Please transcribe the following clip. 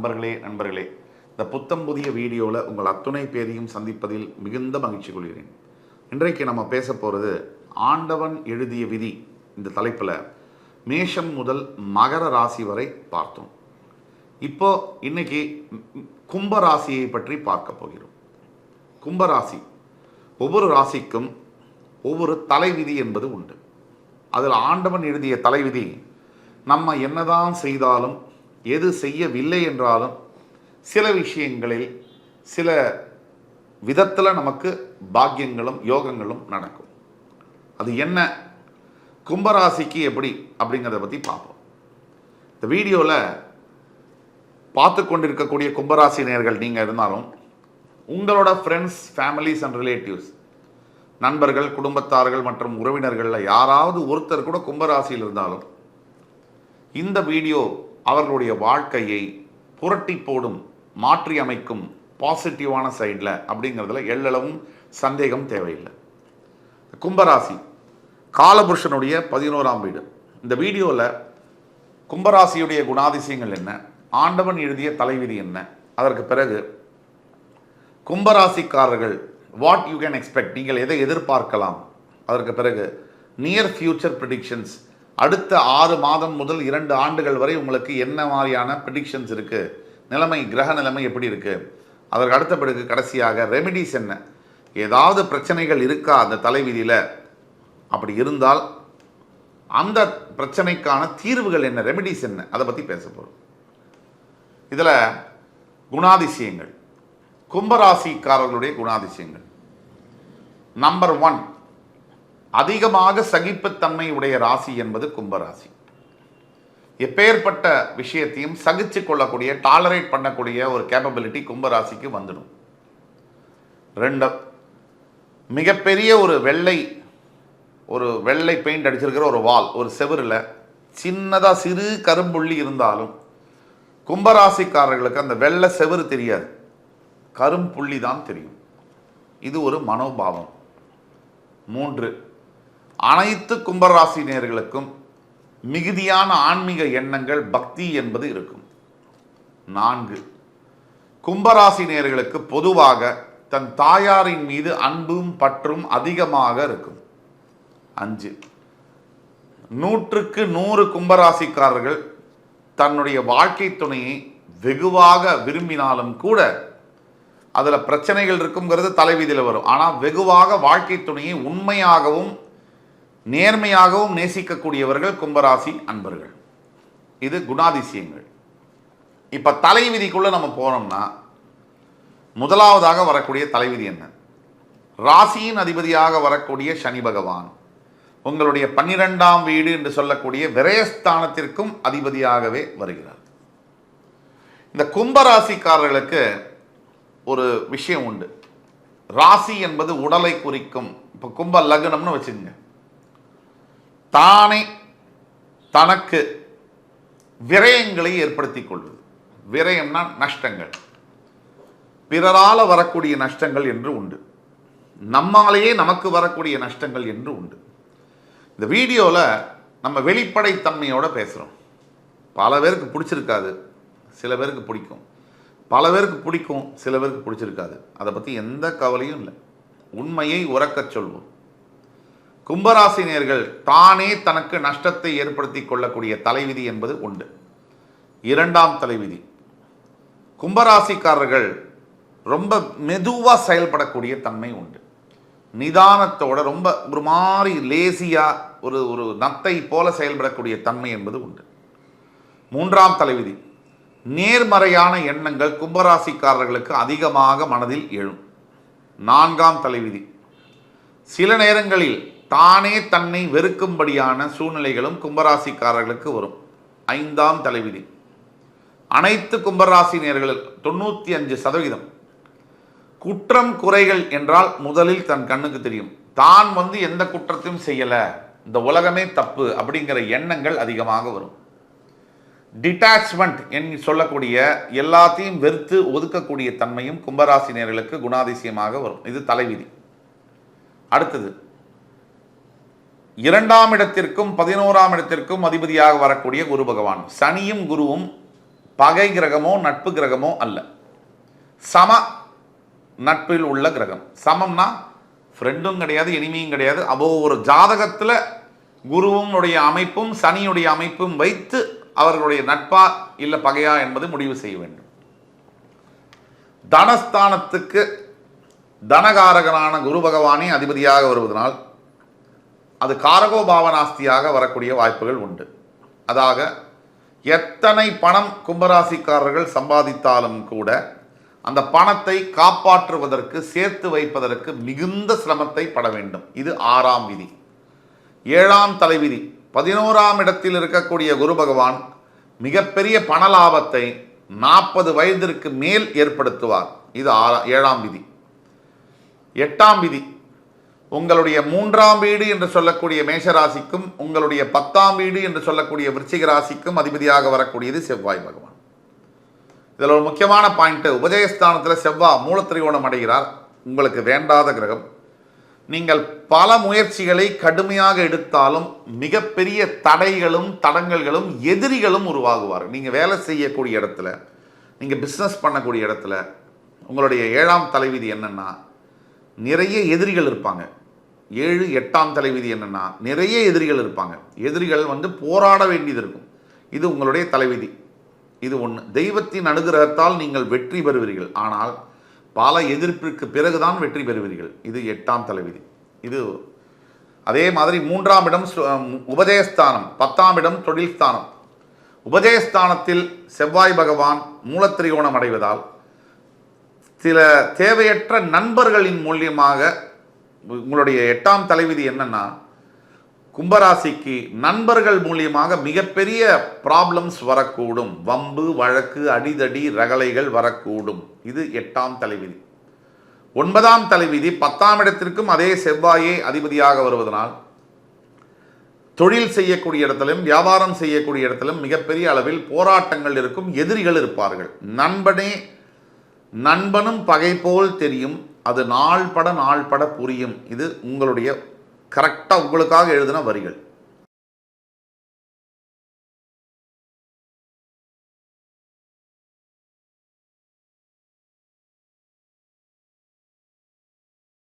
நண்பர்களே இந்த புத்தம் புதிய வீடியோவில் உங்கள் அத்துணை பேரையும் சந்திப்பதில் மிகுந்த மகிழ்ச்சி கொள்கிறேன். இன்றைக்கு நம்ம பேச போகிறது ஆண்டவன் எழுதிய விதி. இந்த தலைப்பில் மேஷம் முதல் மகர ராசி வரை பார்த்தோம். இன்னைக்கு கும்பராசியை பற்றி பார்க்க போகிறோம். கும்பராசி, ஒவ்வொரு ராசிக்கும் ஒவ்வொரு தலைவிதி என்பது உண்டு. அதில் ஆண்டவன் எழுதிய தலைவிதி நம்ம என்னதான் செய்தாலும், எது செய்யவில்லை என்றாலும், சில விஷயங்களில் சில விதத்தில் நமக்கு பாக்கியங்களும் யோகங்களும் நடக்கும். அது என்ன, கும்பராசிக்கு எப்படி அப்படிங்கிறத பற்றி பார்ப்போம். இந்த வீடியோவில் பார்த்து கொண்டிருக்கக்கூடிய கும்பராசி நேயர்கள் நீங்கள் இருந்தாலும், உங்களோட ஃப்ரெண்ட்ஸ், ஃபேமிலிஸ் அண்ட் ரிலேட்டிவ்ஸ், நண்பர்கள், குடும்பத்தார்கள் மற்றும் உறவினர்களில் யாராவது ஒருத்தர் கூட கும்பராசியில் இருந்தாலும் இந்த வீடியோ அவர்களுடைய வாழ்க்கையை புரட்டி போடும், மாற்றி அமைக்கும் பாசிட்டிவான சைடில் அப்படிங்கிறதுல எல்லளவும் சந்தேகம் தேவையில்லை. கும்பராசி காலபுருஷனுடைய 11ஆம் வீடு. இந்த வீடியோவில் கும்பராசியுடைய குணாதிசயங்கள் என்ன, ஆண்டவன் எழுதிய தலைவிதி என்ன, அதற்கு பிறகு கும்பராசிக்காரர்கள் வாட் யூ கேன் எக்ஸ்பெக்ட், நீங்கள் எதை எதிர்பார்க்கலாம், அதற்கு பிறகு நியர் ஃபியூச்சர் ப்ரிடிக்ஷன்ஸ், அடுத்த 6 மாதம் முதல் 2 ஆண்டுகள் வரை உங்களுக்கு என்ன மாதிரியான ப்ரிடிக்ஷன்ஸ் இருக்குது, நிலைமை, கிரக நிலைமை எப்படி இருக்குது, அதற்கு அடுத்த பிறகு கடைசியாக ரெமிடிஸ் என்ன, ஏதாவது பிரச்சனைகள் இருக்கா அந்த தலைவிதியில், அப்படி இருந்தால் அந்த பிரச்சனைக்கான தீர்வுகள் என்ன, ரெமிடிஸ் என்ன, அதை பற்றி பேச போகிறோம். இதில் குணாதிசயங்கள், கும்பராசிக்காரர்களுடைய குணாதிசயங்கள். நம்பர் 1, அதிகமாக சகிப்புத்தன்மை உடைய ராசி என்பது கும்பராசி. எப்பேற்பட்ட விஷயத்தையும் சகிச்சு கொள்ளக்கூடிய, டாலரேட் பண்ணக்கூடிய ஒரு கேப்பபிலிட்டி கும்பராசிக்கு வந்துடும். 2, மிகப்பெரிய ஒரு வெள்ளை பெயிண்ட் அடிச்சிருக்கிற ஒரு வால், ஒரு செவரில் சின்னதாக சிறு கரும்புள்ளி இருந்தாலும் கும்பராசிக்காரர்களுக்கு அந்த வெள்ளை செவரு தெரியாது, கரும்புள்ளி தான் தெரியும். இது ஒரு மனோபாவம். 3, அனைத்து கும்பராசினியர்களுக்கும் மிகுதியான ஆன்மீக எண்ணங்கள், பக்தி என்பது இருக்கும். 4, கும்பராசினியர்களுக்கு பொதுவாக தன் தாயாரின் மீது அன்பும் பற்றும் அதிகமாக இருக்கும். 5, 100க்கு 100 கும்பராசிக்காரர்கள் தன்னுடைய வாழ்க்கை துணையை வெகுவாக விரும்பினாலும் கூட அதில் பிரச்சனைகள் இருக்குங்கிறது தலைவிதியில் வரும். ஆனால் வெகுவாக வாழ்க்கை துணையை உண்மையாகவும் நேர்மையாகவும் நேசிக்கக்கூடியவர்கள் கும்பராசி அன்பர்கள். இது குணாதிசயங்கள். இப்போ தலைவிதிக்குள்ளே நம்ம போனோம்னா முதலாவதாக வரக்கூடிய தலைவிதி என்ன, ராசியின் அதிபதியாக வரக்கூடிய சனி பகவான் உங்களுடைய 12ஆம் வீடு என்று சொல்லக்கூடிய விரயஸ்தானத்திற்கும் அதிபதியாகவே வருகிறார். இந்த கும்பராசிக்காரர்களுக்கு ஒரு விஷயம் உண்டு. ராசி என்பது உடலை குறிக்கும். இப்போ கும்ப லக்னம்னு வச்சுக்கோங்க, தானே தனக்கு விரயங்களை ஏற்படுத்தி கொள்வது. விரயம்னா நஷ்டங்கள், பிறரால் வரக்கூடிய நஷ்டங்கள் என்று உண்டு, நம்மாலேயே நமக்கு வரக்கூடிய நஷ்டங்கள் என்று உண்டு. இந்த வீடியோவில் நம்ம வெளிப்படைத்தன்மையோடு பேசுகிறோம். பல பேருக்கு பிடிச்சிருக்காது, சில பேருக்கு பிடிக்கும், பல பேருக்கு பிடிக்கும், சில பேருக்கு பிடிச்சிருக்காது. அதை பற்றி எந்த கவலையும் இல்லை. உண்மையை உரக்கச் சொல்வோம். கும்பராசினியர்கள் தானே தனக்கு நஷ்டத்தை ஏற்படுத்தி கொள்ளக்கூடிய தலைவிதி என்பது உண்டு. 2ஆம் தலைவிதி, கும்பராசிக்காரர்கள் ரொம்ப மெதுவாக செயல்படக்கூடிய தன்மை உண்டு. நிதானத்தோட ரொம்ப ஒரு மாதிரி லேசியாக ஒரு நத்தை போல செயல்படக்கூடிய தன்மை என்பது உண்டு. 3ஆம் தலைவிதி, நேர்மறையான எண்ணங்கள் கும்பராசிக்காரர்களுக்கு அதிகமாக மனதில் எழும். 4ஆம் தலைவிதி, சில நேரங்களில் தானே தன்னை வெறுக்கும்படியான சூழ்நிலைகளும் கும்பராசிக்காரர்களுக்கு வரும். 5ஆம் தலைவிதி, அனைத்து கும்பராசினியர்கள் 95% குற்றம் குறைகள் என்றால் முதலில் தன் கண்ணுக்கு தெரியும். தான் எந்த குற்றத்தையும் செய்யலை, இந்த உலகமே தப்பு அப்படிங்கிற எண்ணங்கள் அதிகமாக வரும். டிட்டாச்மெண்ட் என்று சொல்லக்கூடிய எல்லாத்தையும் வெறுத்து ஒதுக்கக்கூடிய தன்மையும் கும்பராசினியர்களுக்கு குணாதிசயமாக வரும். இது தலைவிதி. அடுத்தது 2ஆம் இடத்திற்கும் 11ஆம் இடத்திற்கும் அதிபதியாக வரக்கூடிய குரு பகவான். சனியும் குருவும் பகை கிரகமோ நட்பு கிரகமோ அல்ல, சம நட்பில் உள்ள கிரகம். சமம்னா ஃப்ரெண்டும் கிடையாது, எனிமியும் கிடையாது. அப்போ ஒரு ஜாதகத்தில் குருவுடைய அமைப்பும் சனியுடைய அமைப்பும் வைத்து அவர்களுடைய நட்பா இல்லை பகையா என்பது முடிவு செய்ய வேண்டும். தனஸ்தானத்துக்கு தனகாரகனான குரு பகவானே அதிபதியாக வருவதனால் அது காரகோ பாவனாஸ்தியாக வரக்கூடிய வாய்ப்புகள் உண்டு. அதாக எத்தனை பணம் கும்பராசிக்காரர்கள் சம்பாதித்தாலும் கூட அந்த பணத்தை காப்பாற்றுவதற்கு, சேர்த்து வைப்பதற்கு மிகுந்த சிரமத்தை பட வேண்டும். இது 6ஆம் விதி. 7ஆம் தலைவிதி 11ஆம் இடத்தில் இருக்கக்கூடிய குரு பகவான் மிகப்பெரிய பண லாபத்தை 40 வயதிற்கு மேல் ஏற்படுத்துவார். இது 7ஆம் விதி. 8ஆம் விதி உங்களுடைய 3ஆம் வீடு என்று சொல்லக்கூடிய மேஷராசிக்கும் உங்களுடைய 10ஆம் வீடு என்று சொல்லக்கூடிய விருச்சிக ராசிக்கும் அதிபதியாக வரக்கூடியது செவ்வாய் பகவான். இதில் ஒரு முக்கியமான பாயிண்ட், உபஜயஸ்தானத்தில் செவ்வாய் மூலத்திரிகோணம் அடைகிறார். உங்களுக்கு வேண்டாத கிரகம். நீங்கள் பல முயற்சிகளை கடுமையாக எடுத்தாலும் மிகப்பெரிய தடைகளும் தடங்கல்களும் எதிரிகளும் உருவாகுவார். நீங்கள் வேலை செய்யக்கூடிய இடத்துல, நீங்கள் பிஸ்னஸ் பண்ணக்கூடிய இடத்துல உங்களுடைய 7ஆம் தலைவிதி என்னன்னா நிறைய எதிரிகள் இருப்பாங்க. 7, 8ஆம் தலைவிதி என்னன்னா நிறைய எதிரிகள் இருப்பாங்க. எதிரிகள் போராட வேண்டியது இருக்கும். இது உங்களுடைய தலைவிதி. இது ஒன்று. தெய்வத்தின் அனுகிரகத்தால் நீங்கள் வெற்றி பெறுவீர்கள். ஆனால் பல எதிர்ப்பிற்கு பிறகுதான் வெற்றி பெறுவீர்கள். இது 8ஆம் தலைவிதி. இது அதே மாதிரி 3ஆம் இடம் உபஜயஸ்தானம், 10ஆம் இடம் தொழில் ஸ்தானம். உபஜயஸ்தானத்தில் செவ்வாய் பகவான் மூலத்திரிகோணம் அடைவதால் சில தேவையற்ற நண்பர்களின் மூலியமாக உங்களுடைய 8ஆம் தலைவிதி என்னன்னா கும்பராசிக்கு நண்பர்கள் மூலியமாக மிகப்பெரிய ப்ராப்ளம்ஸ் வரக்கூடும். வம்பு வழக்கு அடிதடி ரகளைகள் வரக்கூடும். இது 8ஆம் தலைவிதி. 9ஆம் தலைவிதி 10ஆம் இடத்திற்கும் அதே செவ்வாயே அதிபதியாக வருவதனால் தொழில் செய்யக்கூடிய இடத்திலும் வியாபாரம் செய்யக்கூடிய இடத்திலும் மிகப்பெரிய அளவில் போராட்டங்கள் இருக்கும். எதிரிகள் இருப்பார்கள். நண்பனும் பகை போல் தெரியும், அது நாள் பட புரியும். இது உங்களுடைய கரெக்டாக உங்களுக்காக எழுதின வரிகள்.